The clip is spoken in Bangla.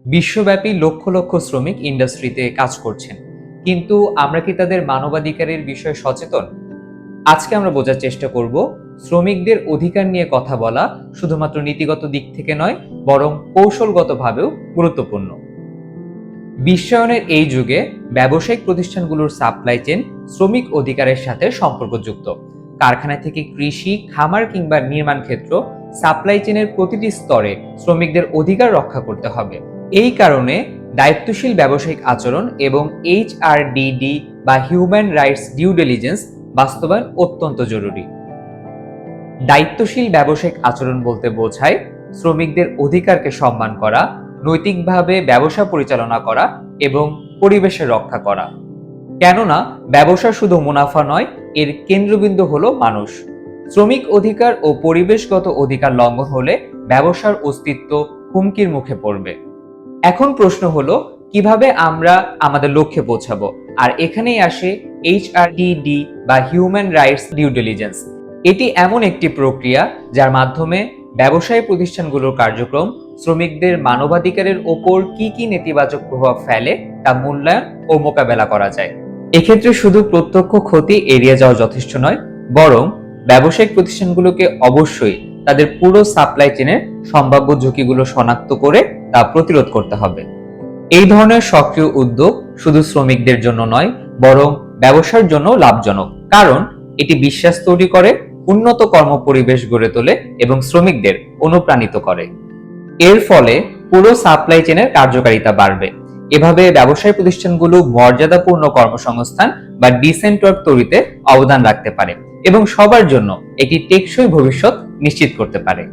বিশ্বব্যাপী লক্ষ লক্ষ শ্রমিক ইন্ডাস্ট্রিতে কাজ করছেন, কিন্তু আমরা কি তাদের মানবাধিকারের বিষয়ে সচেতন? আজকে আমরা বোঝার চেষ্টা করব শ্রমিকদের অধিকার নিয়ে কথা বলা শুধুমাত্র নীতিগত দিক থেকে নয়, বরং কৌশলগতভাবেও গুরুত্বপূর্ণ। বিশ্বায়নের এই যুগে ব্যবসায়িক প্রতিষ্ঠানগুলোর সাপ্লাই চেইন শ্রমিক অধিকারের সাথে সম্পর্কযুক্ত। কারখানা থেকে কৃষি, খামার কিংবা নির্মাণ ক্ষেত্র, সাপ্লাই চেইনের প্রতিটি স্তরে শ্রমিকদের অধিকার রক্ষা করতে হবে। এই কারণে দায়িত্বশীল ব্যবসায়িক আচরণ এবং HRDD বা হিউম্যান রাইটস ডিউ ডিলিজেন্স বাস্তবায়ন অত্যন্ত জরুরি। দায়িত্বশীল ব্যবসায়িক আচরণ বলতে বোঝায় শ্রমিকদের অধিকারকে সম্মান করা, নৈতিকভাবে ব্যবসা পরিচালনা করা এবং পরিবেশের রক্ষা করা। কেননা ব্যবসা শুধু মুনাফা নয়, এর কেন্দ্রবিন্দু হলো মানুষ। শ্রমিক অধিকার ও পরিবেশগত অধিকার লঙ্ঘন হলে ব্যবসার অস্তিত্ব হুমকির মুখে পড়বে। এখন প্রশ্ন হলো, কিভাবে আমরা আমাদের লক্ষ্যে পৌঁছাবো? আর এখানেই আসে HRDD বা হিউম্যান রাইটস ডিউ ডিলিজেন্স। এটি এমন একটি প্রক্রিয়া যার মাধ্যমে ব্যবসায়ী প্রতিষ্ঠানগুলোর কার্যক্রম শ্রমিকদের মানবাধিকারের ওপর কি কি নেতিবাচক প্রভাব ফেলে তা মূল্যায়ন ও মোকাবেলা করা যায়। এক্ষেত্রে শুধু প্রত্যক্ষ ক্ষতি এড়িয়ে যাওয়া যথেষ্ট নয়, বরং ব্যবসায়িক প্রতিষ্ঠানগুলোকে অবশ্যই তাদের পুরো সাপ্লাই চেইনের সম্ভাব্য ঝুঁকিগুলো শনাক্ত করে তা প্রতিরোধ করতে হবে। এই ধরনের সক্রিয় উদ্যোগ শুধু শ্রমিকদের জন্য নয়, বরং ব্যবসার জন্য লাভজনক, কারণ এটি বিশ্বাস তৈরি করে, উন্নত কর্মপরিবেশ গড়ে তোলে এবং শ্রমিকদের অনুপ্রাণিত করে। এর ফলে পুরো সাপ্লাই চেইনের কার্যকারিতা বাড়বে। এভাবে ব্যবসায়ী প্রতিষ্ঠানগুলো মর্যাদাপূর্ণ কর্মসংস্থান বা ডিসেন্ট ওয়ার্ক তৈরিতে অবদান রাখতে পারে এবং সবার জন্য একটি টেকসই ভবিষ্যৎ নিশ্চিত করতে পারে।